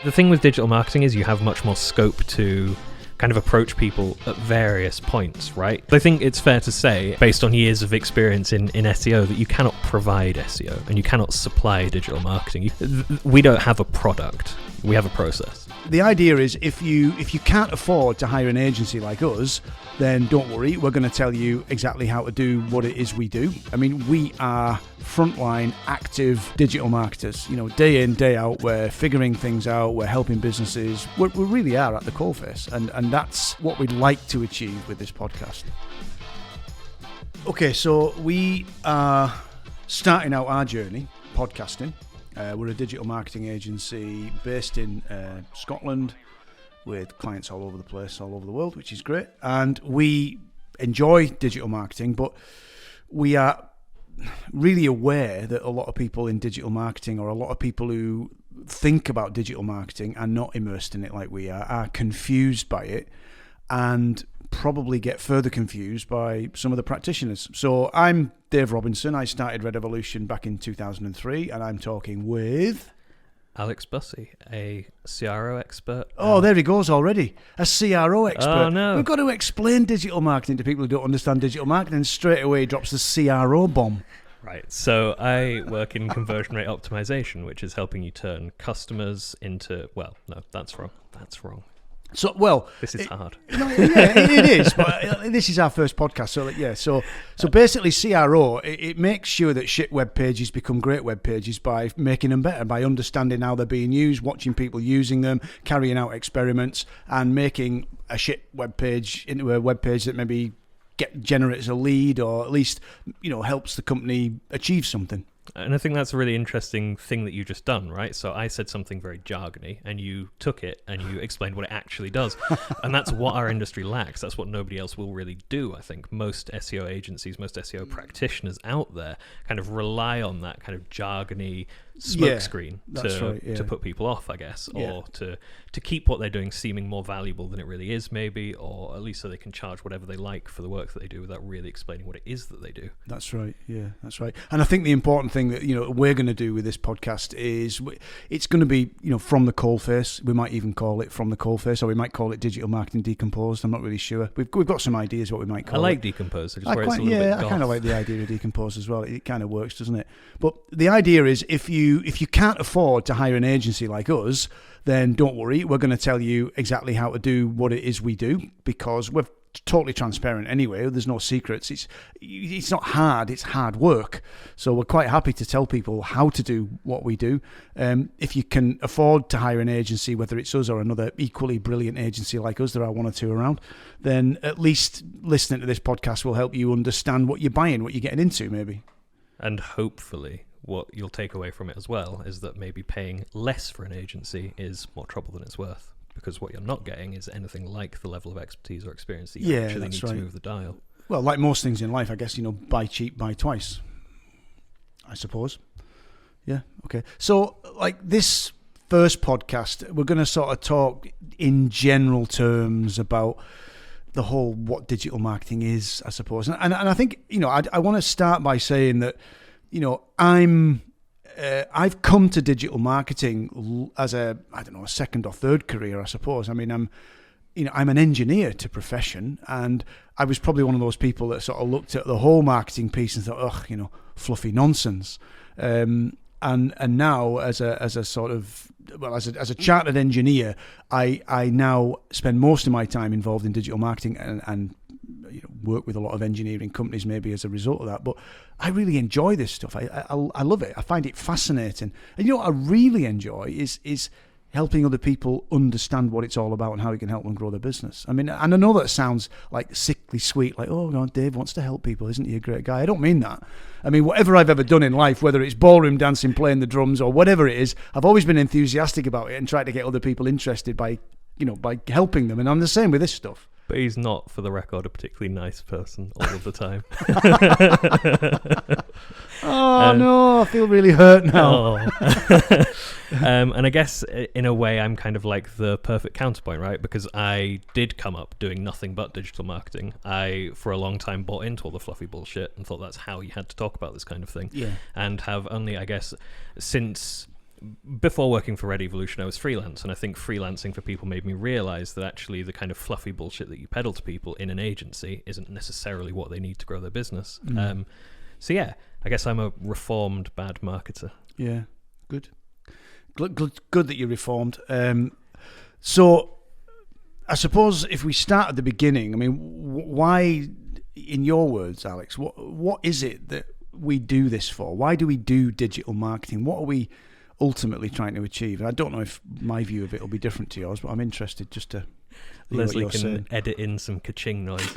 The thing with digital marketing is you have much more scope to kind of approach people at various points, right? I think it's fair to say, based on years of experience in SEO, that you cannot provide SEO and you cannot supply digital marketing. We don't have a product, we have a process. The idea is if you can't afford to hire an agency like us, then don't worry, we're going to tell you exactly how to do what it is we do. I mean, we are frontline, active digital marketers. You know, day in, day out, we're figuring things out, we're helping businesses. We really are at the coalface, and that's what we'd like to achieve with this podcast. Okay, so we are starting out our journey, podcasting. We're a digital marketing agency based in Scotland with clients all over the place, all over the world, which is great. And we enjoy digital marketing, but we are really aware that a lot of people in digital marketing, or a lot of people who think about digital marketing and not immersed in it like we are confused by it and probably get further confused by some of the practitioners. So I'm Dave Robinson. I started Red Evolution back in 2003, and I'm talking with Alex Bussey, a CRO expert. Oh, there he goes already. A CRO expert. Oh, no. We've got to explain digital marketing to people who don't understand digital marketing, and straight away he drops the CRO bomb. Right, so I work in conversion rate optimization, which is helping you turn customers into, well, no, that's wrong. So, well, this is hard. No, yeah, it is. But this is our first podcast, so yeah. So basically, CRO it makes sure that shit web pages become great web pages by making them better, by understanding how they're being used, watching people using them, carrying out experiments, and making a shit web page into a web page that maybe generates a lead, or at least helps the company achieve something. And I think that's a really interesting thing that you just done, right? So I said something very jargony, and you took it and you explained what it actually does. And that's what our industry lacks. That's what nobody else will really do, I think. Most SEO agencies, most SEO practitioners out there kind of rely on that kind of jargony smokescreen to put people off, I guess, or to keep what they're doing seeming more valuable than it really is, maybe, or at least so they can charge whatever they like for the work that they do without really explaining what it is that they do. That's right. Yeah, that's right. And I think the important thing that we're going to do with this podcast is it's going to be from the coalface. We might even call it From the Coalface, or we might call it Digital Marketing Decomposed. I'm not really sure. We've got some ideas what we might call it. I like Decomposed. I kind of like the idea of Decomposed as well. It kind of works, doesn't it? But the idea is if you can't afford to hire an agency like us, then don't worry. We're going to tell you exactly how to do what it is we do, because we're totally transparent anyway. There's no secrets. It's not hard. It's hard work. So we're quite happy to tell people how to do what we do. If you can afford to hire an agency, whether it's us or another equally brilliant agency like us, there are one or two around, then at least listening to this podcast will help you understand what you're buying, what you're getting into, maybe. And hopefully what you'll take away from it as well is that maybe paying less for an agency is more trouble than it's worth, because what you're not getting is anything like the level of expertise or experience that you actually need to move the dial. Well, like most things in life, I guess, buy cheap, buy twice, I suppose. Yeah, okay. So, like this first podcast, we're going to sort of talk in general terms about the whole what digital marketing is, I suppose. And I think, I want to start by saying that, I've come to digital marketing as a second or third career, I suppose. I mean, I'm an engineer to profession, and I was probably one of those people that sort of looked at the whole marketing piece and thought, fluffy nonsense. And now as a chartered engineer, I now spend most of my time involved in digital marketing and work with a lot of engineering companies maybe as a result of that. But I really enjoy this stuff. I love it. I find it fascinating. And what I really enjoy is helping other people understand what it's all about and how it can help them grow their business. I mean, and I know that sounds like sickly sweet, like, oh, God, Dave wants to help people. Isn't he a great guy? I don't mean that. I mean, whatever I've ever done in life, whether it's ballroom dancing, playing the drums, or whatever it is, I've always been enthusiastic about it and tried to get other people interested by helping them. And I'm the same with this stuff. But he's not, for the record, a particularly nice person all of the time. No, I feel really hurt now. And I guess, in a way, I'm kind of like the perfect counterpoint, right? Because I did come up doing nothing but digital marketing. I, for a long time, bought into all the fluffy bullshit and thought that's how you had to talk about this kind of thing. Yeah. And have only, I guess, since before working for Red Evolution, I was freelance, and I think freelancing for people made me realize that actually the kind of fluffy bullshit that you peddle to people in an agency isn't necessarily what they need to grow their business. So yeah, I guess I'm a reformed bad marketer. Yeah, good that you're reformed. So I suppose if we start at the beginning, I mean, why, in your words, Alex, what is it that we do this for? Why do we do digital marketing? What are we ultimately trying to achieve? And I don't know if my view of it will be different to yours, but I'm interested just to hear Leslie what can you're saying. edit in some ka-ching noises,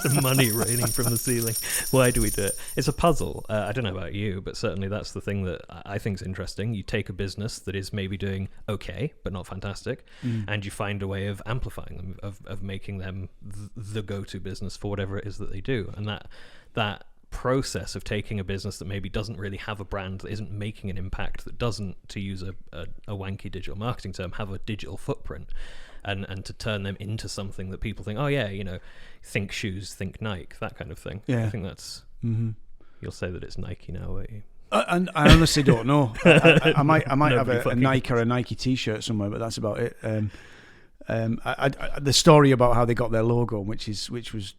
some money raining from the ceiling. Why do we do it? It's a puzzle. I don't know about you, but certainly that's the thing that I think is interesting. You take a business that is maybe doing okay, but not fantastic, and you find a way of amplifying them, of making them the go-to business for whatever it is that they do. And that process of taking a business that maybe doesn't really have a brand, that isn't making an impact, that doesn't, to use a wanky digital marketing term, have a digital footprint, and to turn them into something that people think, oh yeah, you know, think shoes, think Nike, that kind of thing. Yeah. I think that's you'll say that it's Nike now, won't you? And I honestly don't know. I might have Nobody a fucking Nike or a Nike T-shirt somewhere, but that's about it. The story about how they got their logo, which was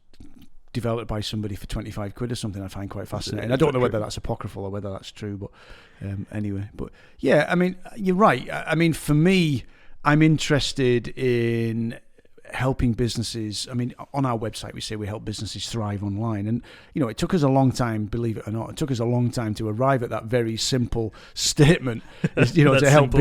developed by somebody for 25 quid or something, I find quite fascinating. I don't know whether that's apocryphal or whether that's true, but anyway. But yeah, I mean, you're right. I mean, for me, I'm interested in helping businesses. I mean, on our website, we say we help businesses thrive online. And, you know, it took us a long time, believe it or not, it took us a long time to arrive at that very simple statement, you know, to help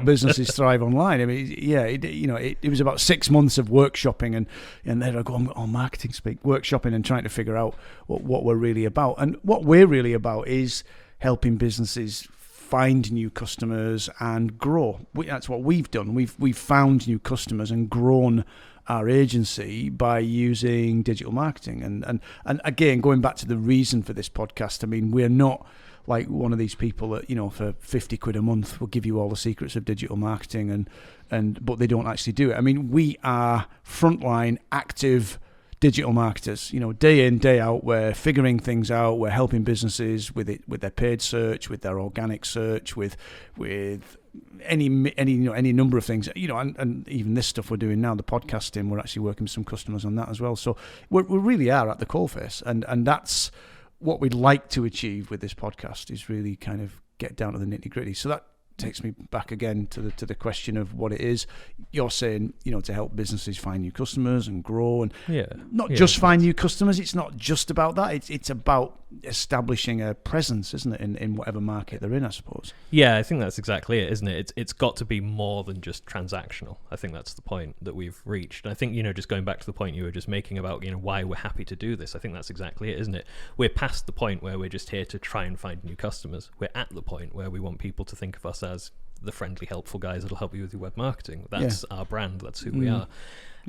businesses thrive online. I mean, yeah, it was about 6 months of workshopping and there I go on marketing speak, workshopping and trying to figure out what we're really about. And what we're really about is helping businesses find new customers and grow. That's what we've done. We've found new customers and grown our agency by using digital marketing. And again, going back to the reason for this podcast, I mean, we're not like one of these people that, you know, for 50 quid a month will give you all the secrets of digital marketing but they don't actually do it. I mean, we are frontline active digital marketers, you know, day in, day out. We're figuring things out. We're helping businesses with their paid search, with their organic search, with any number of things, you know, and even this stuff we're doing now, the podcasting, we're actually working with some customers on that as well. So we really are at the coalface, and that's what we'd like to achieve with this podcast, is really kind of get down to the nitty gritty. So that takes me back again to the question of what it is. You're saying, you know, to help businesses find new customers and grow, and not just find new customers. It's not just about that. It's about establishing a presence, isn't it, in whatever market they're in, I suppose. Yeah, I think that's exactly it, isn't it? It's got to be more than just transactional. I think that's the point that we've reached. And I think, you know, just going back to the point you were just making about, you know, why we're happy to do this, I think that's exactly it, isn't it? We're past the point where we're just here to try and find new customers. We're at the point where we want people to think of us as the friendly, helpful guys that'll help you with your web marketing. That's our brand. That's who we are.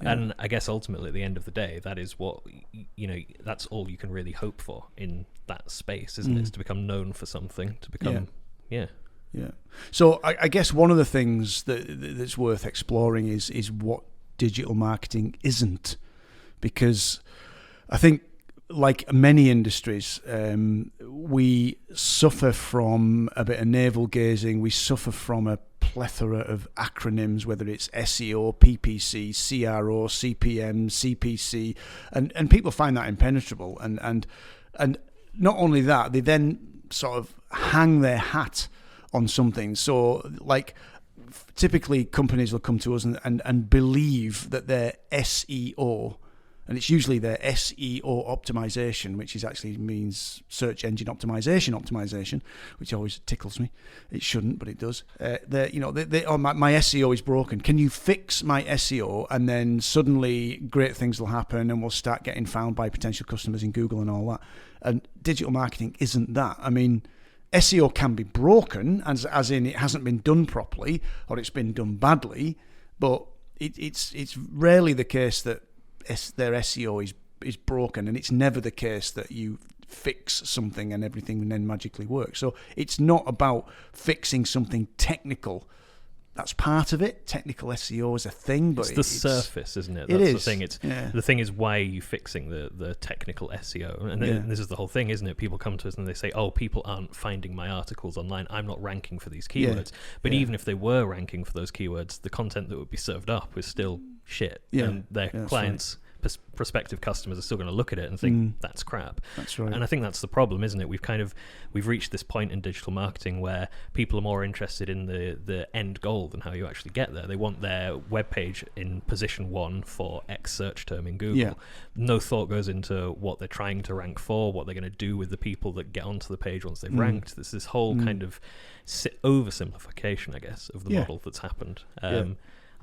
Yeah. And I guess ultimately at the end of the day, that is what, you know, that's all you can really hope for in that space, isn't it? Is to become known for something, to become, Yeah. So I guess one of the things that's worth exploring is what digital marketing isn't, because I think, like many industries, we suffer from a bit of navel gazing. We suffer from a plethora of acronyms, whether it's SEO, PPC, CRO, CPM, CPC, and people find that impenetrable. And not only that, they then sort of hang their hat on something. So, like, typically companies will come to us and believe that their SEO, and it's usually their SEO optimization, which actually means search engine optimization, which always tickles me. It shouldn't, but it does. My SEO is broken. Can you fix my SEO? And then suddenly great things will happen, and we'll start getting found by potential customers in Google and all that. And digital marketing isn't that. I mean, SEO can be broken, as in it hasn't been done properly or it's been done badly, but it's rarely the case that their SEO is broken, and it's never the case that you fix something and everything then magically works. So it's not about fixing something technical that's part of it. Technical SEO is a thing, but it's the surface, isn't it? It That's is. the thing. It's the thing is, why are you fixing the technical SEO? And this is the whole thing, isn't it? People come to us and they say, "Oh, people aren't finding my articles online. I'm not ranking for these keywords." But even if they were ranking for those keywords, the content that would be served up is still shit, and their clients. Prospective customers are still going to look at it and think that's crap. That's right. And I think that's the problem, isn't it? We've reached this point in digital marketing where people are more interested in the end goal than how you actually get there. They want their web page in position 1 for X search term in Google. Yeah. No thought goes into what they're trying to rank for, what they're going to do with the people that get onto the page once they've ranked. There's this whole kind of oversimplification, I guess, of the model that's happened.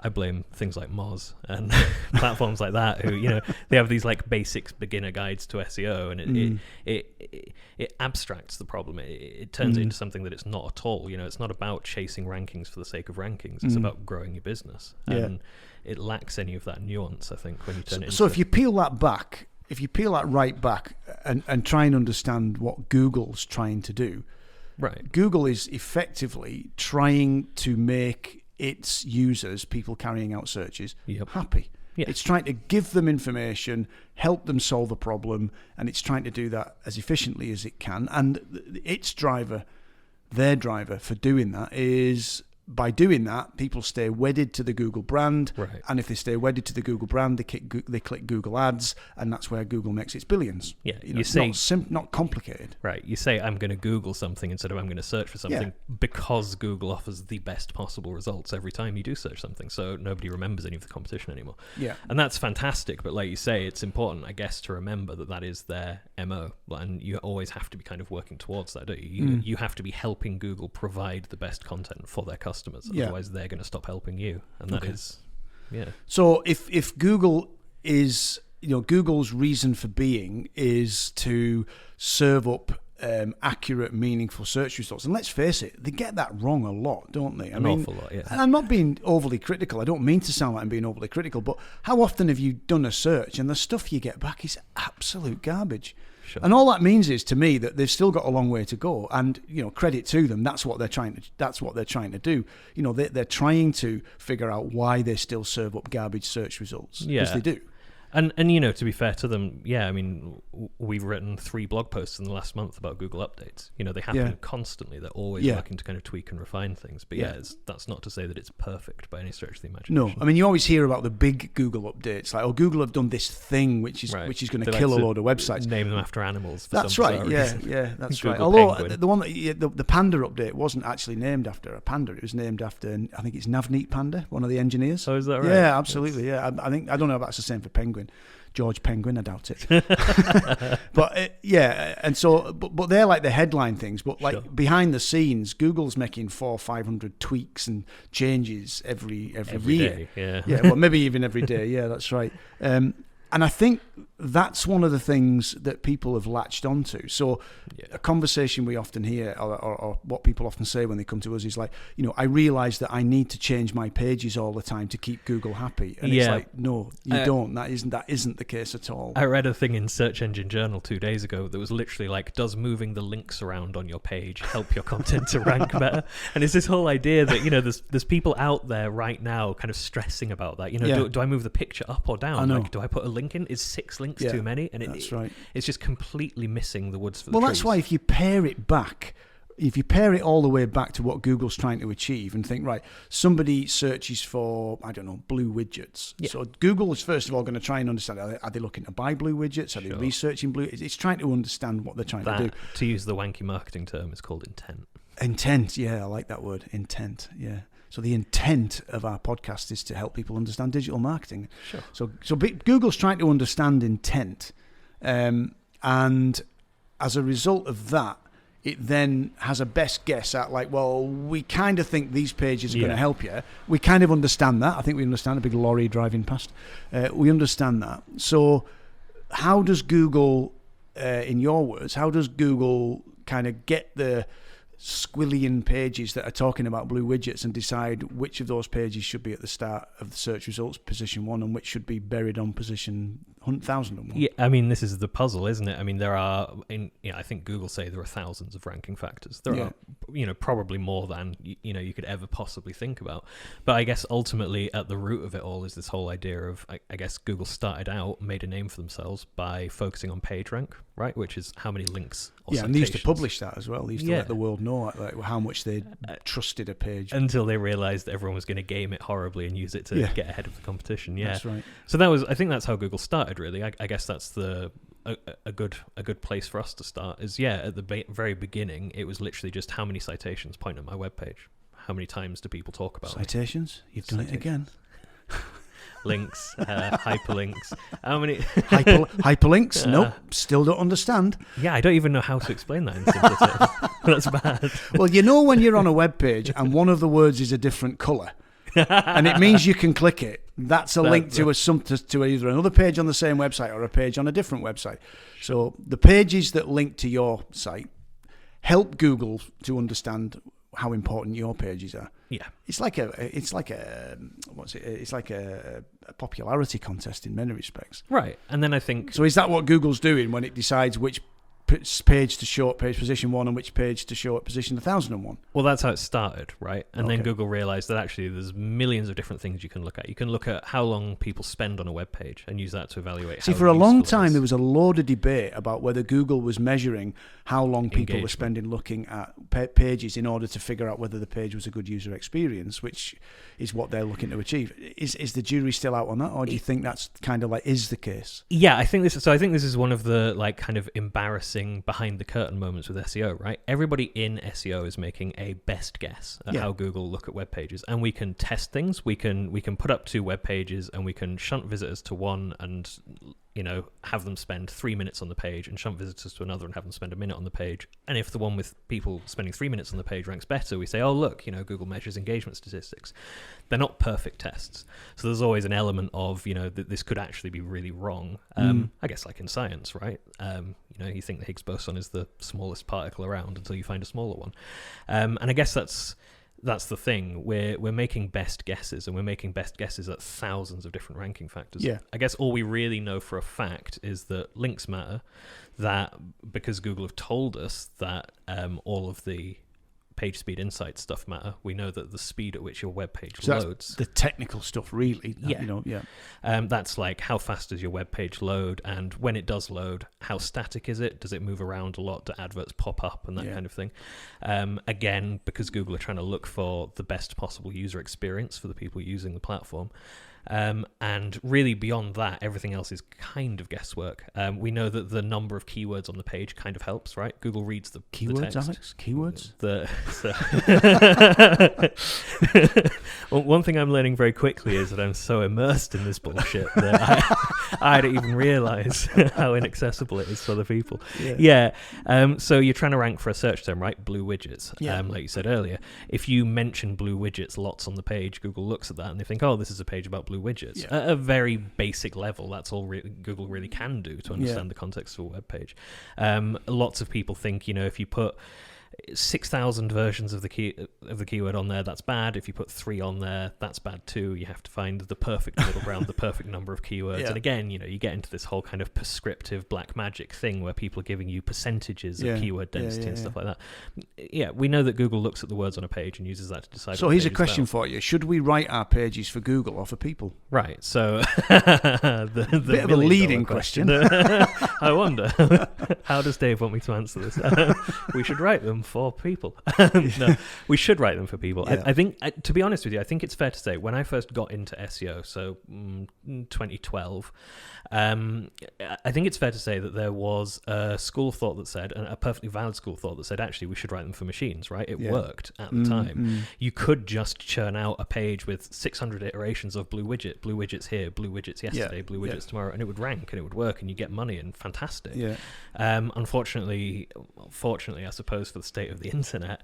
I blame things like Moz and platforms like that who, they have these like basics beginner guides to SEO, and it abstracts the problem. It turns it into something that it's not at all. It's not about chasing rankings for the sake of rankings. It's about growing your business. And it lacks any of that nuance, I think, when you turn it into... So if you peel that right back and try and understand what Google's trying to do, right? Google is effectively trying to make its users, people carrying out searches, happy. It's trying to give them information, help them solve a problem, and it's trying to do that as efficiently as it can. And their driver for doing that is, by doing that, people stay wedded to the Google brand. Right. And if they stay wedded to the Google brand, they click Google Ads, and that's where Google makes its billions. Yeah, you say not complicated. Right. You say I'm going to Google something instead of I'm going to search for something because Google offers the best possible results every time you do search something. So nobody remembers any of the competition anymore. Yeah, and that's fantastic. But like you say, it's important, I guess, to remember that is their MO, and you always have to be kind of working towards that, don't you? You have to be helping Google provide the best content for their customers. Otherwise they're going to stop helping you, and that is so if Google is Google's reason for being is to serve up accurate, meaningful search results, and let's face it, they get that wrong a lot, don't they? An awful lot. And I'm not being overly critical. I don't mean to sound like I'm being overly critical, but how often have you done a search and the stuff you get back is absolute garbage? Sure. And all that means is to me that they've still got a long way to go. And credit to them. That's what they're trying to do. They're trying to figure out why they still serve up garbage search results, because they do. And to be fair to them, I mean, we've written 3 blog posts in the last month about Google updates. They happen constantly. They're always working to kind of tweak and refine things. But that's not to say that it's perfect by any stretch of the imagination. No, I mean, you always hear about the big Google updates, like, Google have done this thing which is going to kill a load of websites. Name them after animals. That's right. Yeah, that's right. Although the one the Panda update wasn't actually named after a panda. It was named after, I think it's Navneet Panda, one of the engineers. Oh, is that right? Yeah, absolutely. Yeah, I don't know if that's the same for Penguin. George Penguin, I doubt it. But and so, but they're like the headline things. But like behind the scenes, Google's making 400-500 tweaks and changes every year. Day, well, maybe even every day. Yeah, that's right. And I think that's one of the things that people have latched onto. So a conversation we often hear, or what people often say when they come to us is like, I realise that I need to change my pages all the time to keep Google happy. And it's like, no, you don't. That isn't the case at all. I read a thing in Search Engine Journal 2 days ago that was literally like, does moving the links around on your page help your content to rank better? And it's this whole idea that, there's people out there right now kind of stressing about that. Do I move the picture up or down? Like, do I put a link in? Is 6 links too many? And that's right. It's just completely missing the woods for the trees. Well, that's why if you pare it all the way back to what Google's trying to achieve and think, right, somebody searches for, I don't know, blue widgets. Yeah. So Google is first of all going to try and understand, are they looking to buy blue widgets? Are they researching blue? It's trying to understand what they're trying to do. To use the wanky marketing term, is called intent. Intent, yeah, I like that word, intent, yeah. So the intent of our podcast is to help people understand digital marketing. Sure. So Google's trying to understand intent, and as a result of that, it then has a best guess at like, well, we kind of think these pages are going to help you. We kind of understand that. I think we understand a big lorry driving past. We understand that. So how does Google, in your words, how does Google kind of get the squillion pages that are talking about blue widgets and decide which of those pages should be at the start of the search results, position 1, and which should be buried on position 1,001. Yeah, I mean, this is the puzzle, isn't it? I mean, there are, I think Google say there are thousands of ranking factors. There are, probably more than, you could ever possibly think about. But I guess ultimately at the root of it all is this whole idea of, I guess Google started out, made a name for themselves by focusing on PageRank, right? Which is how many links or and they used to publish that as well. They used to let the world know like how much they trusted a page. Until they realized that everyone was going to game it horribly and use it to get ahead of the competition. Yeah, that's right. So I think that's how Google started, really. I guess that's a good place for us to start is, at the very beginning, it was literally just how many citations point at my webpage. How many times do people talk about citations? You've done it again. Links, hyperlinks. How many hyperlinks? Nope, still don't understand. Yeah, I don't even know how to explain that in simple terms. That's bad. Well, when you're on a web page and one of the words is a different colour, and it means you can click it. That's a link to either another page on the same website or a page on a different website. So the pages that link to your site help Google to understand how important your pages are. Yeah, it's like a popularity contest in many respects. Right, and then I think so. Is that what Google's doing when it decides which page to show at page position 1 and which page to show at position 1001? Well, that's how it started, right? And then Google realized that actually there's millions of different things you can look at. You can look at how long people spend on a web page and use that to evaluate. See, for a long time there was a load of debate about whether Google was measuring how long people were spending looking at pages in order to figure out whether the page was a good user experience, which is what they're looking to achieve. Is the jury still out on that, or do you think that's kind of is the case? Yeah, I think this is one of the kind of embarrassing behind the curtain moments with SEO, right? Everybody in SEO is making a best guess at how Google look at web pages, and we can test things. We can put up 2 web pages and we can shunt visitors to one and have them spend 3 minutes on the page, and shunt visitors to another and have them spend a minute on the page. And if the one with people spending 3 minutes on the page ranks better, we say, oh look, Google measures engagement statistics. They're not perfect tests, so there's always an element of that this could actually be really wrong. I guess like in science, right? You think the Higgs boson is the smallest particle around until you find a smaller one, and I guess that's the thing. We're making best guesses, and we're making best guesses at thousands of different ranking factors. Yeah. I guess all we really know for a fact is that links matter, that because Google have told us that all of the page speed insight stuff matter. We know that the speed at which your web page loads. The technical stuff, really. That's like how fast does your web page load, and when it does load, how static is it? Does it move around a lot? Do adverts pop up and that kind of thing? Again, because Google are trying to look for the best possible user experience for the people using the platform. And really beyond that, everything else is kind of guesswork. We know that the number of keywords on the page kind of helps, right? Google reads the keywords, the text. Alex? Keywords? Well, one thing I'm learning very quickly is that I'm so immersed in this bullshit that I didn't even realize how inaccessible it is for other people. So you're trying to rank for a search term, right? Blue widgets. Like you said earlier, if you mention blue widgets lots on the page, Google looks at that and they think, oh, this is a page about blue widgets. At a very basic level, that's all Google really can do to understand the context of a web page. Lots of people think, if you put 6,000 versions of the keyword on there, that's bad. If you put 3 on there, that's bad too. You have to find the perfect middle ground, the perfect number of keywords. And again, you get into this whole kind of prescriptive black magic thing where people are giving you percentages of keyword density and stuff like that. Yeah, we know that Google looks at the words on a page and uses that to decide. So here's a question for you: should we write our pages for Google or for people? Right. So the bit of a leading question. I wonder, how does Dave want me to answer this? We should write them for people. No, we should write them for people. I think, to be honest with you, I think it's fair to say when I first got into SEO, so 2012, I think it's fair to say that there was a school of thought that said, and a perfectly valid school of thought that said, actually, we should write them for machines, right? It worked at the time. You could just churn out a page with 600 iterations of blue widgets here, blue widgets yesterday, blue widgets tomorrow, and it would rank and it would work and you get money and fantastic. Fortunately, I suppose, for the state of the internet,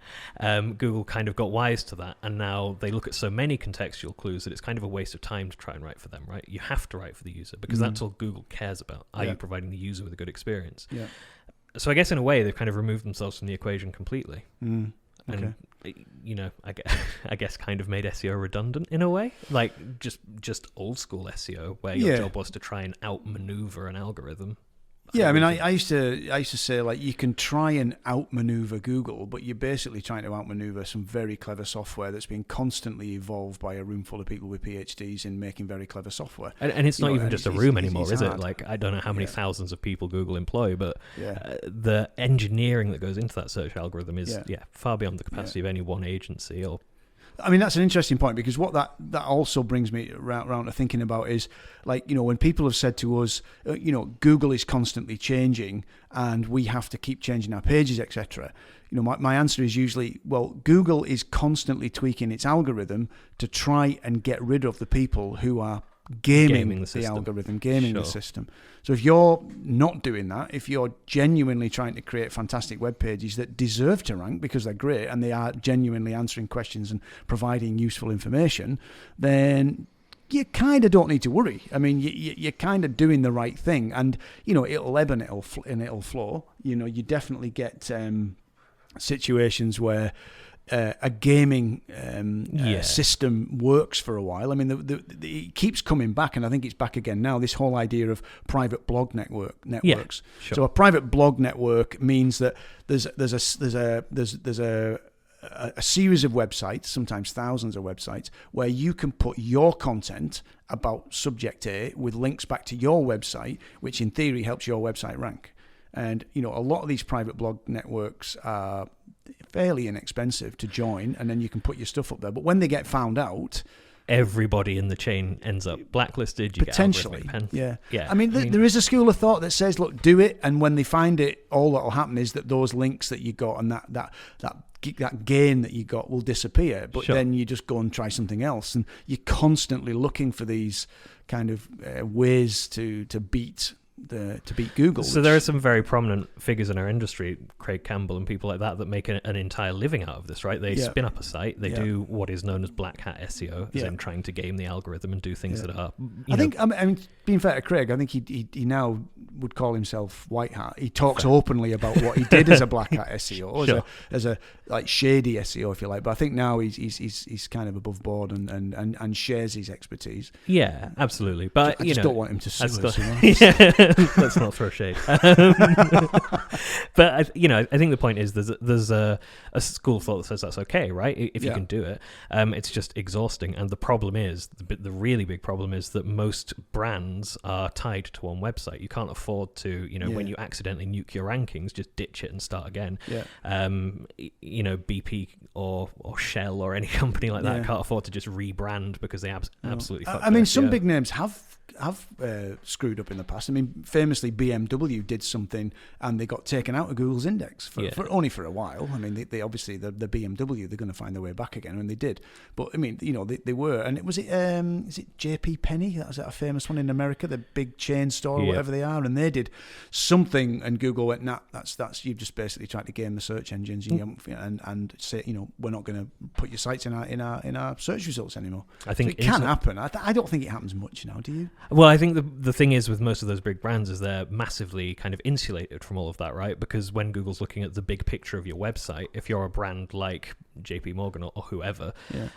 Google kind of got wise to that, and now they look at so many contextual clues that it's kind of a waste of time to try and write for them, right? You have to write for the user because that's all Google cares about. Are you providing the user with a good experience? So I guess in a way they've kind of removed themselves from the equation completely. And I guess kind of made SEO redundant in a way, like just old school SEO where your job was to try and outmaneuver an algorithm. Yeah, I mean, I used to say, like, you can try and outmaneuver Google, but you're basically trying to outmaneuver some very clever software that's been constantly evolved by a room full of people with PhDs in making very clever software. And it's not even just a room anymore, is it? Like, I don't know how many thousands of people Google employ, but the engineering that goes into that search algorithm is far beyond the capacity of any one agency. Or I mean, that's an interesting point, because what that also brings me round to thinking about is, like, when people have said to us, Google is constantly changing and we have to keep changing our pages, etc. My answer is usually, well, Google is constantly tweaking its algorithm to try and get rid of the people who are gaming the algorithm, gaming the system. So if you're not doing that, if you're genuinely trying to create fantastic web pages that deserve to rank because they're great and they are genuinely answering questions and providing useful information, then you kind of don't need to worry. I mean, you're kind of doing the right thing, and it'll ebb and it'll flow. You definitely get situations where a gaming system works for a while. I mean, it keeps coming back, and I think it's back again now. This whole idea of private blog networks. Yeah, sure. So a private blog network means that there's a series of websites, sometimes thousands of websites, where you can put your content about subject A with links back to your website, which in theory helps your website rank. And a lot of these private blog networks are fairly inexpensive to join, and then you can put your stuff up there. But when they get found out, everybody in the chain ends up blacklisted. You potentially, yeah. I mean, there is a school of thought that says, look, do it, and when they find it, all that'll happen is that those links that you got and that gain that you got will disappear. But then you just go and try something else, and you're constantly looking for these kind of ways to beat Google. So there are some very prominent figures in our industry, Craig Campbell and people like that make an entire living out of this, right? They spin up a site, they do what is known as black hat SEO, as in trying to game the algorithm and do things that are. I mean, being fair to Craig, I think he now would call himself white hat. He talks openly about what he did as a black hat SEO, as a like shady SEO, if you like. But I think now he's kind of above board and shares his expertise. Yeah, absolutely. But I just don't want him to sue us. Let's not throw shade. But I think the point is there's a school of thought that says that's okay, right? If you can do it, it's just exhausting. And the problem is, the really big problem is that most brands are tied to one website. You can't afford to, when you accidentally nuke your rankings, just ditch it and start again. BP or Shell or any company like that can't afford to just rebrand because they absolutely fucked. I mean, some big names have screwed up in the past. I mean, famously BMW did something and they got taken out of Google's index for only for a while. I mean, they obviously the BMW, they're going to find their way back again, and they did. But I mean, they were, and is it JP Penney? That was a famous one in America, the big chain store or whatever they are, and they did something, and Google went, nah, that's you've just basically tried to game the search engines, and say, we're not going to put your sites in our search results anymore. I think it can happen. I don't think it happens much now. Do you? Well, I think the thing is with most of those big brands is they're massively kind of insulated from all of that, right? Because when Google's looking at the big picture of your website, if you're a brand like JP Morgan or whoever,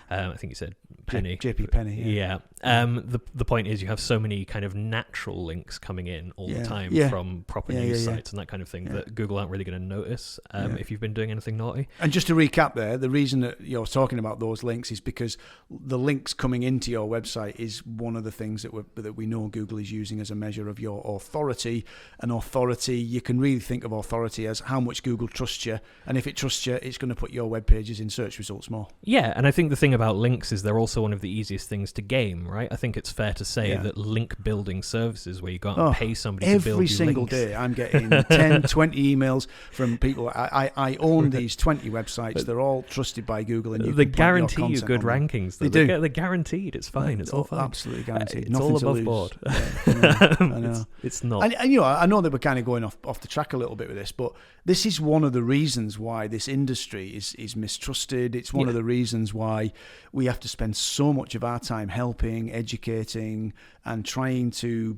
I think you said Penny. JP Penny, the point is you have so many kind of natural links coming in all the time from proper news sites and that kind of thing that Google aren't really going to notice if you've been doing anything naughty. And just to recap there, the reason that you're talking about those links is because the links coming into your website is one of the things that we know Google is using as a measure of your authority. And authority, you can really think of authority as how much Google trusts you, and if it trusts you, it's going to put your web pages in search results more. Yeah, and I think the thing about links is they're also one of the easiest things to game, right? I think it's fair to say that link building services where you go out and pay somebody to build you links. Every single day I'm getting 10, 20 emails from people. I own these 20 websites. They're all trusted by Google, and they guarantee you good rankings. They do. They're guaranteed. It's fine. It's all fine. Absolutely guaranteed. It's Nothing all to above lose. board. I know. It's not. And I know that we're kind of going off the track a little bit with this, but this is one of the reasons why this industry is mistrusted. It's one of the reasons why we have to spend so much of our time helping, educating, and trying to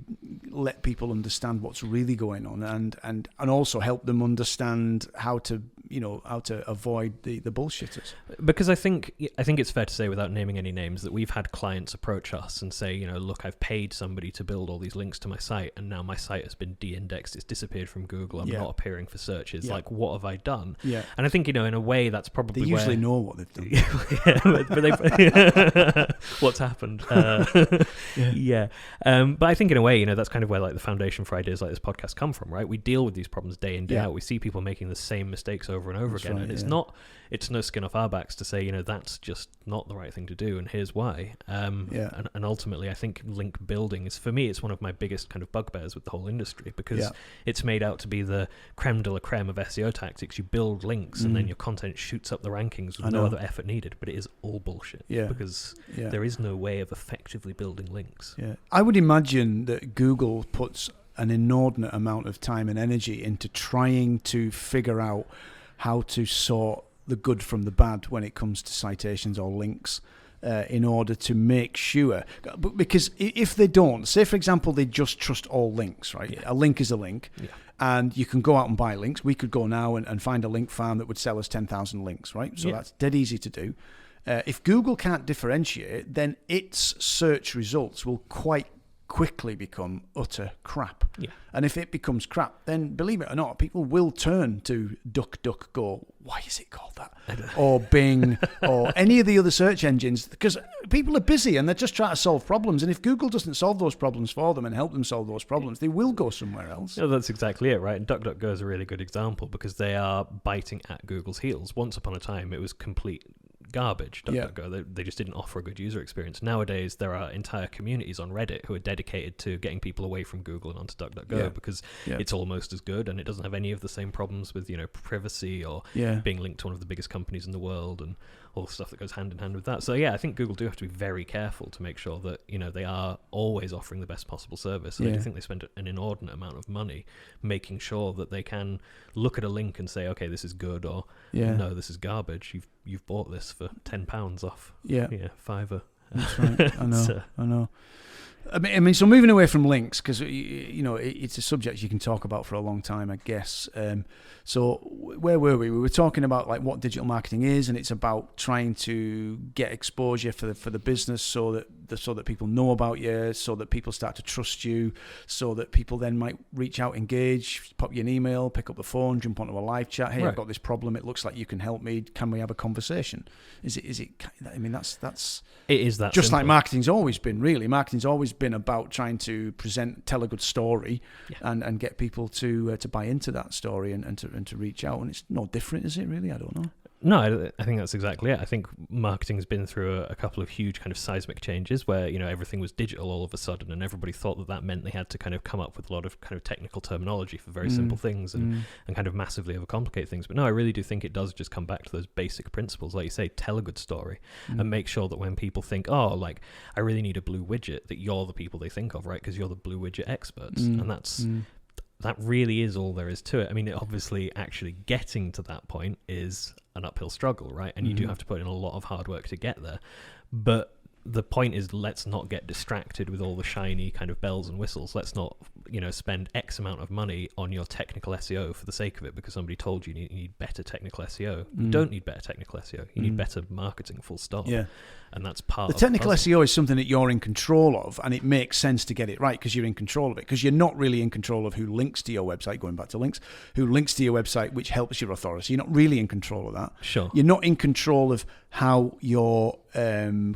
let people understand what's really going on, and also help them understand how to how to avoid the bullshitters. Because I think it's fair to say, without naming any names, that we've had clients approach us and say, look, I've paid somebody to build all these links to my site, and now my site has been de-indexed. It's disappeared from Google. I'm not appearing for searches. Yeah. Like, what have I done? Yeah. And I think, in a way, that's probably they usually know what they've done. but they what's happened? Yeah. But I think, in a way, that's kind of where like the foundation for ideas like this podcast come from, right? We deal with these problems day in, day out. We see people making the same mistakes over and over again, right, and it's no skin off our backs to say, that's just not the right thing to do, and here's why. And ultimately, I think link building is, for me, it's one of my biggest kind of bugbears with the whole industry, because it's made out to be the creme de la creme of SEO tactics. You build links, and then your content shoots up the rankings with no other effort needed, but it is all bullshit, because there is no way of effectively building links. Yeah, I would imagine that Google puts an inordinate amount of time and energy into trying to figure out how to sort the good from the bad when it comes to citations or links, in order to make sure. Because if they don't, say for example, they just trust all links, right? Yeah. A link is a link, and you can go out and buy links. We could go now and find a link farm that would sell us 10,000 links, right? So that's dead easy to do. If Google can't differentiate, then its search results will quite quickly become utter crap. Yeah. And if it becomes crap, then believe it or not, people will turn to DuckDuckGo. Why is it called that? Or Bing, or any of the other search engines, because people are busy and they're just trying to solve problems. And if Google doesn't solve those problems for them and help them solve those problems, they will go somewhere else. That's exactly it, right? And DuckDuckGo is a really good example, because they are biting at Google's heels. Once upon a time, it was complete garbage. DuckDuckGo. They just didn't offer a good user experience. Nowadays, there are entire communities on Reddit who are dedicated to getting people away from Google and onto DuckDuckGo, because it's almost as good, and it doesn't have any of the same problems with privacy or being linked to one of the biggest companies in the world and all the stuff that goes hand in hand with that. So I think Google do have to be very careful to make sure that they are always offering the best possible service. And I do think they spend an inordinate amount of money making sure that they can look at a link and say, okay, this is good, or no, this is garbage. You've bought this for £10 off. £5. That's right. I know. I mean, so moving away from links, because it's a subject you can talk about for a long time, I guess. So where were we? We were talking about like what digital marketing is, and it's about trying to get exposure for the business, so that people know about you, so that people start to trust you, so that people then might reach out, engage, pop you an email, pick up the phone, jump onto a live chat. Hey, I've got this problem. It looks like you can help me. Can we have a conversation? Is it? I mean, that's it is that just simple. Like marketing's always been. Really, marketing's always been about trying to tell a good story, and get people to buy into that story and to reach out. And it's no different, is it? Really, I don't know. No, I think that's exactly it. I think marketing has been through a couple of huge kind of seismic changes where, everything was digital all of a sudden, and everybody thought that meant they had to kind of come up with a lot of kind of technical terminology for very simple things and kind of massively overcomplicate things. But no, I really do think it does just come back to those basic principles. Like you say, tell a good story and make sure that when people think, oh, like, I really need a blue widget, that you're the people they think of, right? Because you're the blue widget experts. And that really is all there is to it. I mean, obviously actually getting to that point is an uphill struggle, right? And you do have to put in a lot of hard work to get there. But the point is, let's not get distracted with all the shiny kind of bells and whistles. Let's not, spend X amount of money on your technical SEO for the sake of it because somebody told you need better technical SEO. You don't need better technical SEO. You need better marketing, full stop. Yeah. And that's part of the technical SEO is something that you're in control of, and it makes sense to get it right because you're in control of it, because you're not really in control of who links to your website, going back to links, who links to your website, which helps your authority. You're not really in control of that. Sure. You're not in control of how your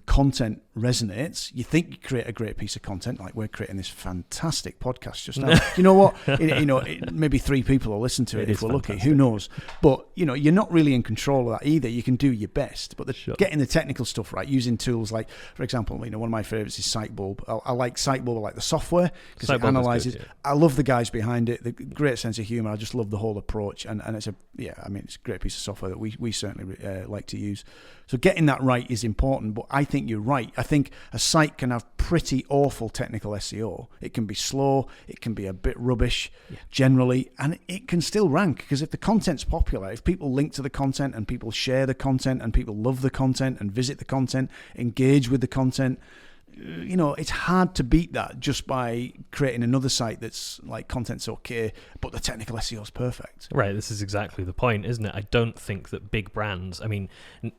content resonates. You think you create a great piece of content, like we're creating this fantastic podcast just now. You know what? Maybe 3 people will listen to it if we're lucky. Who knows? But you're not really in control of that either. You can do your best, but getting the technical stuff right, using tools like, for example, one of my favorites is Sitebulb. I like Sitebulb, I like the software because it analyzes. I love the guys behind it. The great sense of humor. I just love the whole approach, and it's it's a great piece of software that we certainly like to use. So getting that right is important, but I think you're right. I think a site can have pretty awful technical SEO. It can be slow, it can be a bit rubbish generally, and it can still rank because if the content's popular, if people link to the content and people share the content and people love the content and visit the content, engage with the content, it's hard to beat that just by creating another site that's like content's okay, but the technical SEO is perfect. Right, this is exactly the point, isn't it? I don't think that big brands, I mean,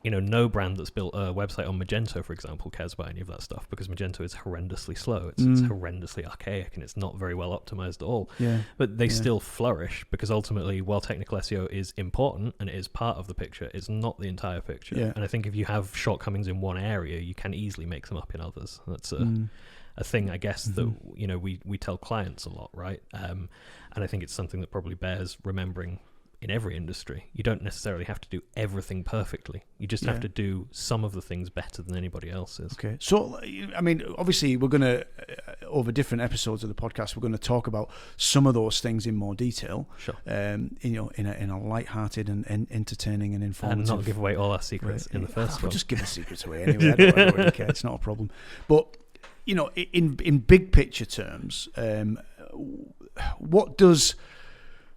no brand that's built a website on Magento, for example, cares about any of that stuff, because Magento is horrendously slow. It's horrendously archaic, and it's not very well optimized at all. Yeah. But they still flourish, because ultimately, while technical SEO is important and it is part of the picture, it's not the entire picture. Yeah. And I think if you have shortcomings in one area, you can easily make them up in others. That's a thing, I guess, that we tell clients a lot, right? And I think it's something that probably bears remembering in every industry. You don't necessarily have to do everything perfectly. You just have to do some of the things better than anybody else is. Okay. So, I mean, obviously, we're going to, over different episodes of the podcast, we're going to talk about some of those things in more detail. Sure. In a light-hearted and entertaining and informative. And not give away all our secrets in the first one. We'll just give the secrets away anyway. I don't really care. It's not a problem. But, in big picture terms, what does...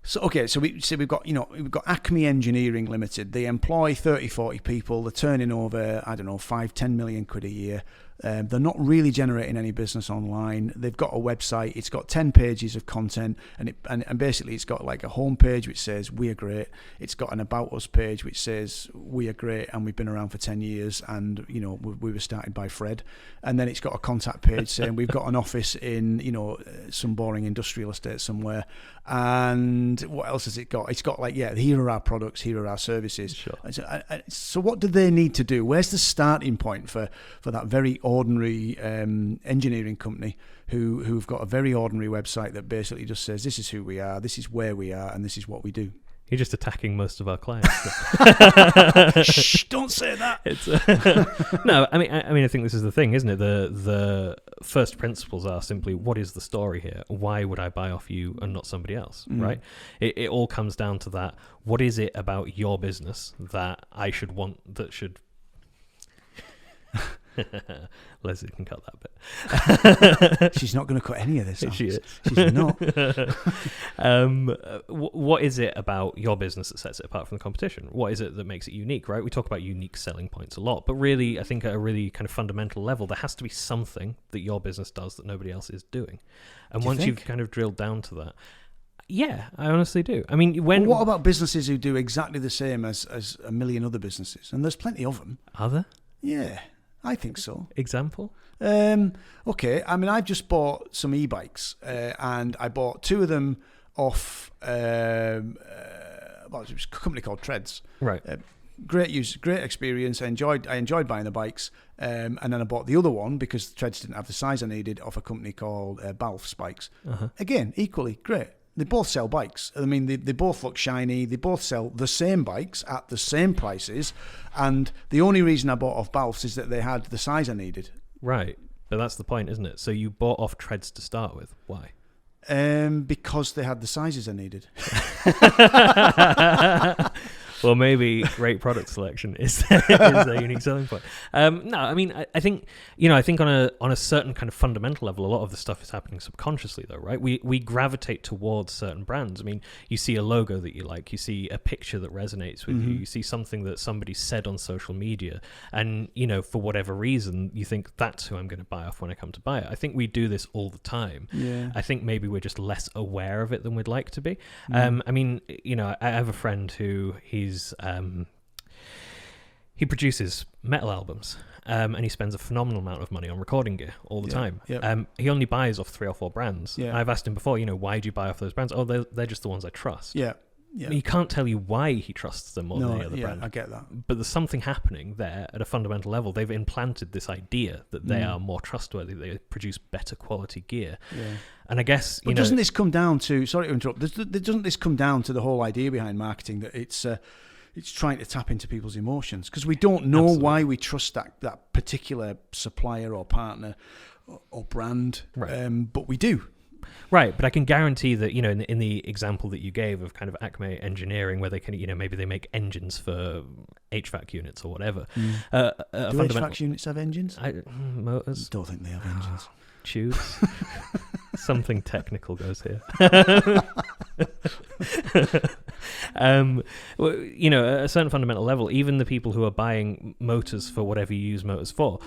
So we've got Acme Engineering Limited. They employ 30-40 people. They're turning over 5-10 million quid a year. They're not really generating any business online. They've got a website. It's got 10 pages of content, and basically it's got like a home page which says we are great. It's got an about us page which says we are great and we've been around for 10 years and we were started by Fred. And then it's got a contact page saying we've got an office in some boring industrial estate somewhere. And what else has it got? It's got like, here are our products, here are our services. Sure. So what do they need to do? Where's the starting point for that very ordinary engineering company who've got a very ordinary website that basically just says this is who we are, this is where we are, and this is what we do? You're just attacking most of our clients. Shh! Don't say that. It's, no, I mean, I think this is the thing, isn't it? The first principles are simply, what is the story here? Why would I buy off you and not somebody else? Right? It all comes down to that. What is it about your business that I should want? That should. Leslie can cut that bit. She's not going to cut any of this. She is. She's not. What is it about your business that sets it apart from the competition? What is it that makes it unique, right? We talk about unique selling points a lot, but really, I think at a really kind of fundamental level, there has to be something that your business does that nobody else is doing. And once you've kind of drilled down to that, yeah, I honestly do. I mean, what about businesses who do exactly the same as a million other businesses? And there's plenty of them. Are there? Yeah. I think so. Example? Okay. I mean, I've just bought some e-bikes, and I bought two of them off. It was a company called Treads. Right. Great use, great experience. I enjoyed buying the bikes, and then I bought the other one because Treads didn't have the size I needed off a company called Balf's Bikes. Again, equally great. They both sell bikes. I mean, they both look shiny. They both sell the same bikes at the same prices. And the only reason I bought off Balf's is that they had the size I needed. Right. But that's the point, isn't it? So you bought off Treads to start with. Why? Because they had the sizes I needed. Well, maybe great product selection is a unique selling point. No, I mean, I think on a certain kind of fundamental level, a lot of the stuff is happening subconsciously, though, right? We gravitate towards certain brands. I mean, you see a logo that you like, you see a picture that resonates with you, you see something that somebody said on social media, and for whatever reason, you think that's who I'm going to buy off when I come to buy it. I think we do this all the time. Yeah. I think maybe we're just less aware of it than we'd like to be. I mean, I have a friend who he produces metal albums, and he spends a phenomenal amount of money on recording gear all the time. Yep. He only buys off 3 or 4 brands. Yeah. I've asked him before, why do you buy off those brands? Oh, they're just the ones I trust. Yeah. Yeah. He can't tell you why he trusts them more than any other brand. I get that. But there's something happening there at a fundamental level. They've implanted this idea that they are more trustworthy. They produce better quality gear. Yeah. And I guess, but doesn't this come down to, sorry to interrupt, doesn't this come down to the whole idea behind marketing, that it's trying to tap into people's emotions? Because we don't know why we trust that particular supplier or partner or brand, right. But we do. Right, but I can guarantee that, in the example that you gave of kind of Acme Engineering, where they can, maybe they make engines for HVAC units or whatever. Do HVAC units have engines? Motors? Don't think they have engines. Tubes? Something technical goes here. At a certain fundamental level, even the people who are buying motors for whatever you use motors for,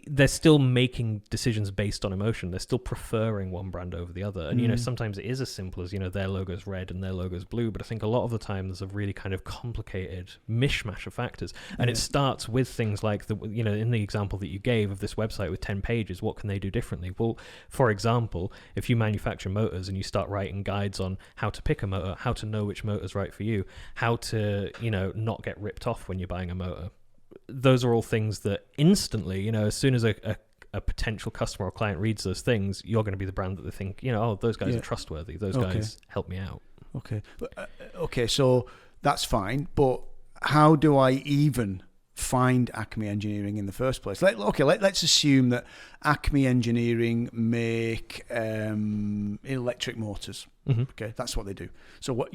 they're still making decisions based on emotion. They're still preferring one brand over the other. And, sometimes it is as simple as, their logo's red and their logo's blue. But I think a lot of the time there's a really kind of complicated mishmash of factors. And it starts with things like, in the example that you gave of this website with 10 pages, what can they do differently? Well, for example, if you manufacture motors and you start writing guides on how to pick a motor, how to know which motor's right for you, how to, not get ripped off when you're buying a motor, those are all things that instantly, as soon as a potential customer or client reads those things, you're going to be the brand that they think, those guys are trustworthy. Those guys help me out. Okay, so that's fine. But how do I even find Acme Engineering in the first place? Let's assume that Acme Engineering make electric motors. Mm-hmm. Okay, that's what they do. So what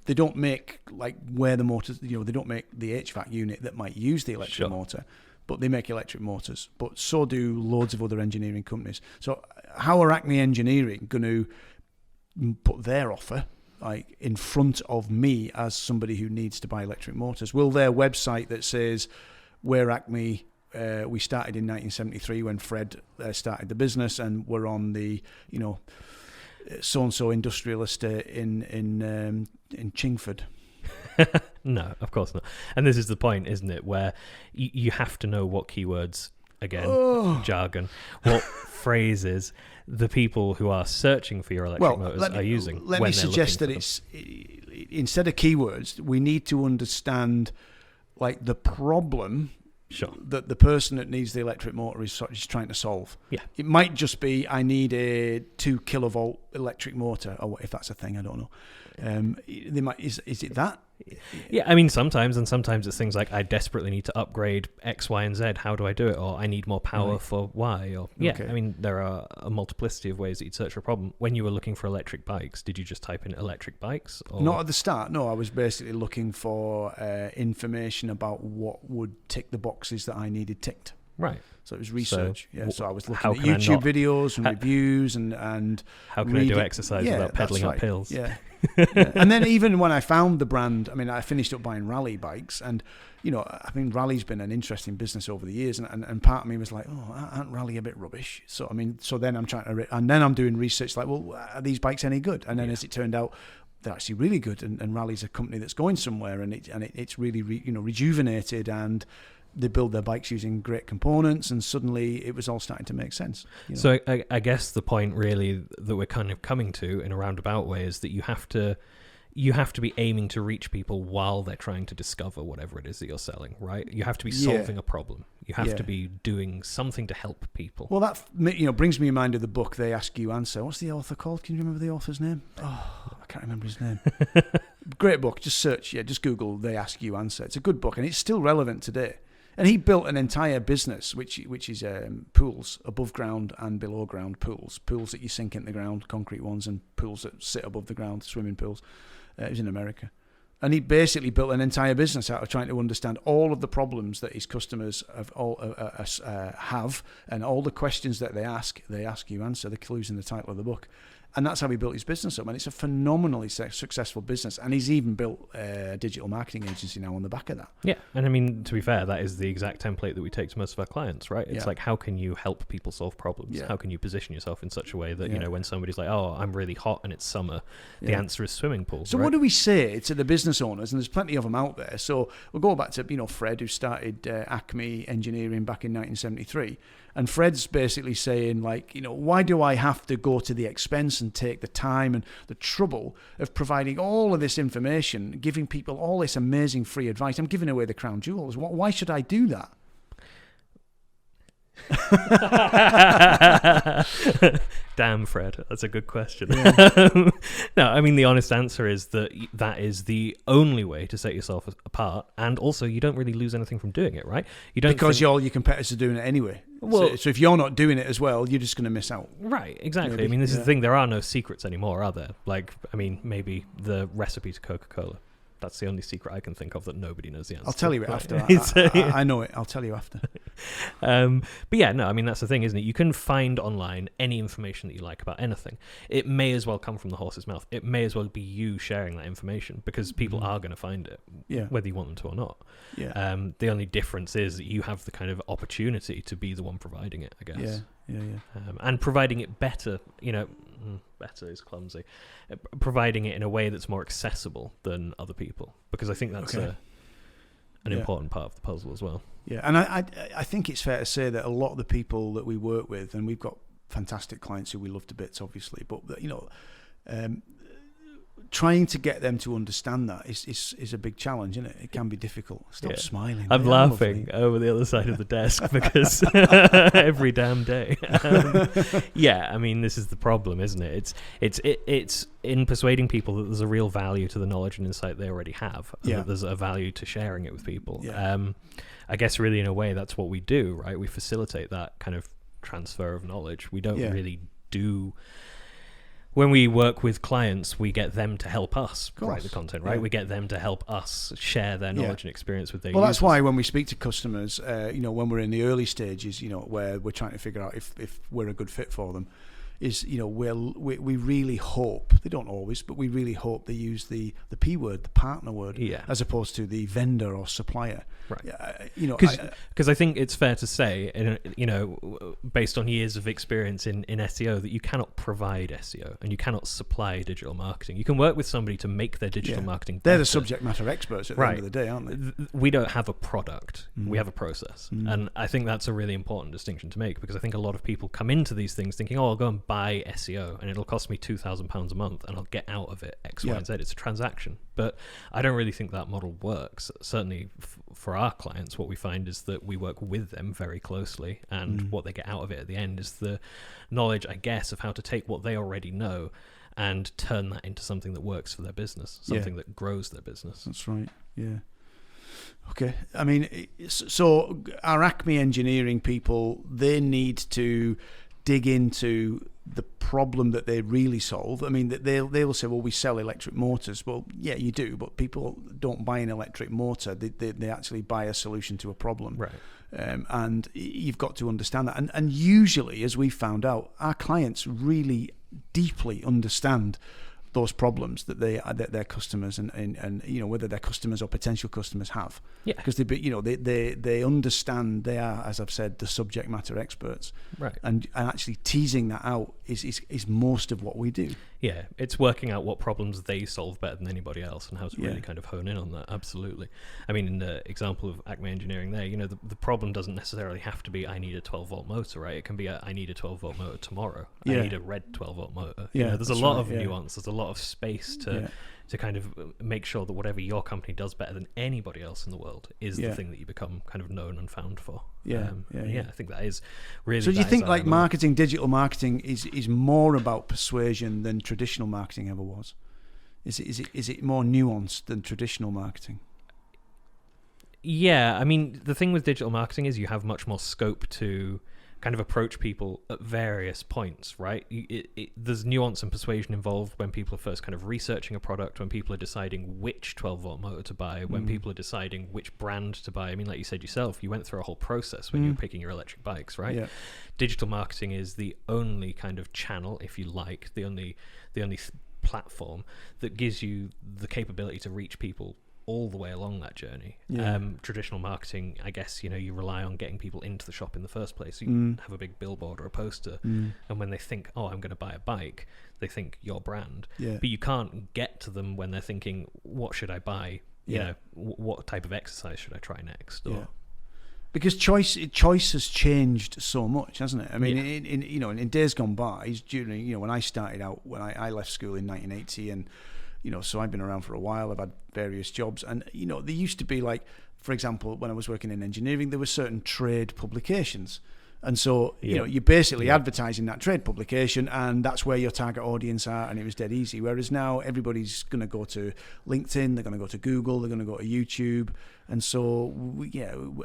they don't make like where the motors. They don't make the HVAC unit that might use the electric motor, but they make electric motors. But so do loads of other engineering companies. So how are Acme Engineering going to put their offer like in front of me as somebody who needs to buy electric motors? Will their website that says we're Acme, we started in 1973 when Fred started the business, and we're on the so-and-so industrial estate in Chingford? No, of course not. And this is the point, isn't it, where you have to know what keywords, again, jargon, what phrases the people who are searching for your electric motors are using. Let me suggest that it's instead of keywords, we need to understand like the problem that the person that needs the electric motor is trying to solve. Yeah, it might just be I need a 2 kilovolt electric motor, or if that's a thing, I don't know. They might is it that? Yeah, I mean sometimes it's things like I desperately need to upgrade X, Y, and Z. How do I do it? Or I need more power for Y. Or I mean there are a multiplicity of ways that you'd search for a problem. When you were looking for electric bikes, did you just type in electric bikes? Or? Not at the start. No, I was basically looking for information about what would tick the boxes that I needed ticked. Right. So it was research. So I was looking at YouTube videos and reviews and how can I do exercise without pedaling up hills? Yeah. And then even when I found the brand, I mean, I finished up buying Raleigh bikes, and I mean, Raleigh's been an interesting business over the years, and part of me was like, aren't Raleigh a bit rubbish? So I mean, then I'm I'm doing research like, well, are these bikes any good? And then as it turned out, they're actually really good, and Raleigh's a company that's going somewhere, and it's really rejuvenated, and they build their bikes using great components, and suddenly it was all starting to make sense. So I guess the point really that we're kind of coming to in a roundabout way is that you have to be aiming to reach people while they're trying to discover whatever it is that you're selling, right? You have to be solving a problem. You have to be doing something to help people. Well, that brings me in mind of the book They Ask You Answer. What's the author called? Can you remember the author's name? Oh, I can't remember his name. Great book. Just search. Just Google They Ask You Answer. It's a good book, and it's still relevant today. And he built an entire business, which is pools, above ground and below ground pools that you sink into the ground, concrete ones, and pools that sit above the ground, swimming pools. It was in America. And he basically built an entire business out of trying to understand all of the problems that his customers have, and all the questions that they ask you answer, the clues in the title of the book. And that's how he built his business up. And it's a phenomenally successful business. And he's even built a digital marketing agency now on the back of that. Yeah. And I mean, to be fair, that is the exact template that we take to most of our clients, right? It's like, how can you help people solve problems? Yeah. How can you position yourself in such a way that, when somebody's like, oh, I'm really hot and it's summer, the answer is swimming pool. So what do we say to the business owners? And there's plenty of them out there. So we'll go back to, Fred, who started Acme Engineering back in 1973. And Fred's basically saying, like, why do I have to go to the expense and take the time and the trouble of providing all of this information, giving people all this amazing free advice? I'm giving away the crown jewels. Why should I do that? Damn, Fred, that's a good question. Yeah. No, I mean, the honest answer is that is the only way to set yourself apart, and also you don't really lose anything from doing it, right? Because all your competitors are doing it anyway. Well, so if you're not doing it as well, you're just going to miss out. Right, exactly. Maybe. I mean, this is the thing. There are no secrets anymore, are there? Like, I mean, maybe the recipe to Coca-Cola. That's the only secret I can think of that nobody knows the answer. I'll tell you it after. I know it. I'll tell you after. But yeah, no, I mean, that's the thing, isn't it? You can find online any information that you like about anything. It may as well come from the horse's mouth. It may as well be you sharing that information, because people are going to find it, Yeah. whether you want them to or not. Yeah. The only difference is that you have the kind of opportunity to be the one providing it, I guess. Yeah. And providing it better, better is clumsy, providing it in a way that's more accessible than other people, because I think that's an important part of the puzzle as well. Yeah, and I think it's fair to say that a lot of the people that we work with, and we've got fantastic clients who we love to bits, obviously, but trying to get them to understand that is a big challenge, isn't it? It can be difficult. Stop smiling. I'm laughing over the other side of the desk because every damn day. I mean, this is the problem, isn't it? It's in persuading people that there's a real value to the knowledge and insight they already have, and that there's a value to sharing it with people. Yeah. I guess really in a way that's what we do, right? We facilitate that kind of transfer of knowledge. We don't really do... When we work with clients, we get them to help us write the content, right? Yeah. We get them to help us share their knowledge and experience with their users. That's why when we speak to customers, when we're in the early stages, where we're trying to figure out if we're a good fit for them, is, we really hope, they don't always, but we really hope they use the P word, the partner word, as opposed to the vendor or supplier. Right. Because I think it's fair to say, based on years of experience in SEO, that you cannot provide SEO and you cannot supply digital marketing. You can work with somebody to make their digital marketing better. They're the subject matter experts at the end of the day, aren't they? We don't have a product. We have a process. And I think that's a really important distinction to make, because I think a lot of people come into these things thinking, I'll go and buy SEO and it'll cost me £2,000 a month and I'll get out of it X, Y, and Z. It's a transaction. But I don't really think that model works. Certainly for our clients, what we find is that we work with them very closely, and what they get out of it at the end is the knowledge, I guess, of how to take what they already know and turn that into something that works for their business, something that grows their business. That's right. Yeah. Okay. I mean, so our Acme engineering people, they need to dig into the problem that they really solve. I mean, they'll say, well, we sell electric motors. Well, yeah, you do, but people don't buy an electric motor. They actually buy a solution to a problem. Right. And you've got to understand that. And usually, as we found out, our clients really deeply understand those problems that their customers and whether their customers or potential customers have. Yeah. Because they understand, they are, as I've said, the subject matter experts. Right. And actually teasing that out is most of what we do. Yeah, it's working out what problems they solve better than anybody else and how to really kind of hone in on that. Absolutely. I mean, in the example of Acme Engineering there, the problem doesn't necessarily have to be I need a 12-volt motor, right? It can be I need a 12-volt motor tomorrow. I need a red 12-volt motor. There's a lot of nuance. There's a lot of space to kind of make sure that whatever your company does better than anybody else in the world is the thing that you become kind of known and found for. I think that is really... So do you think like marketing, digital marketing is more about persuasion than traditional marketing ever was? Is it more nuanced than traditional marketing? Yeah, I mean, the thing with digital marketing is you have much more scope to kind of approach people at various points, right? There's nuance and persuasion involved when people are first kind of researching a product, when people are deciding which 12-volt motor to buy, when people are deciding which brand to buy. I mean, like you said yourself, you went through a whole process when you were picking your electric bikes, right? Yeah. Digital marketing is the only kind of channel, if you like, the only platform that gives you the capability to reach people all the way along that journey. Traditional marketing, I guess, you rely on getting people into the shop in the first place. You have a big billboard or a poster, and when they think, oh, I'm going to buy a bike, they think your brand. But you can't get to them when they're thinking, what should I buy? What type of exercise should I try next? Because choice has changed so much, hasn't it? I mean, in days gone by, during when I started out, when I left school in 1980, and so I've been around for a while. I've had various jobs, and there used to be, like, for example, when I was working in engineering, there were certain trade publications, And so, you know, you're basically advertising that trade publication, and that's where your target audience are, and it was dead easy. Whereas now everybody's going to go to LinkedIn, they're going to go to Google, they're going to go to YouTube. And so,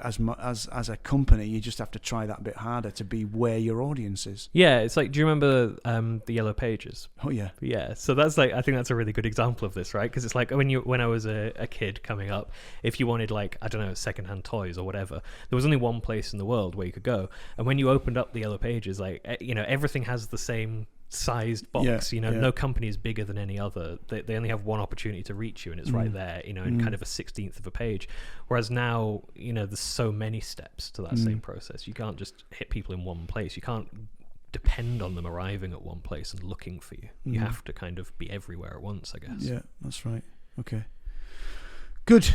as a company, you just have to try that a bit harder to be where your audience is. Yeah, it's like, do you remember the Yellow Pages? Oh, yeah. Yeah, so that's like, I think that's a really good example of this, right? Because it's like when I was a kid coming up, if you wanted, like, I don't know, secondhand toys or whatever, there was only one place in the world where you could go. And when you opened up the Yellow Pages, like, you know, everything has the same sized box. No company is bigger than any other. They only have one opportunity to reach you, and it's right there, you know, in kind of a 16th of a page. Whereas now, you know, there's so many steps to that same process. You can't just hit people in one place. You can't depend on them arriving at one place and looking for you. You have to kind of be everywhere at once, I guess. Yeah, that's right. Okay, good.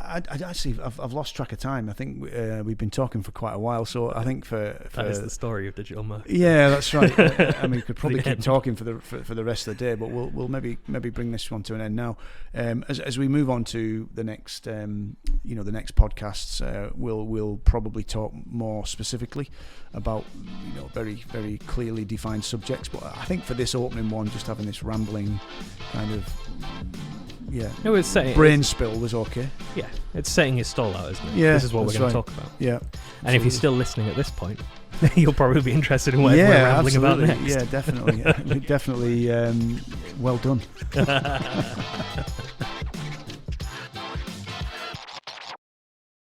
I've lost track of time. I think we've been talking for quite a while, so I think for that is the story of digital marketing. Yeah, that's right. I mean, we could probably keep talking for the rest of the day, but we'll maybe bring this one to an end now. As we move on to the next the next podcasts, we'll probably talk more specifically about, you know, very, very clearly defined subjects. But I think for this opening one, just having this rambling kind of brain spill was okay. Yeah, it's setting your stall out, isn't it? Yeah, this is what we're going to talk about. Yeah, and absolutely. If you're still listening at this point, you'll probably be interested in whatever we're rambling about next. Yeah, definitely. Definitely. Well done.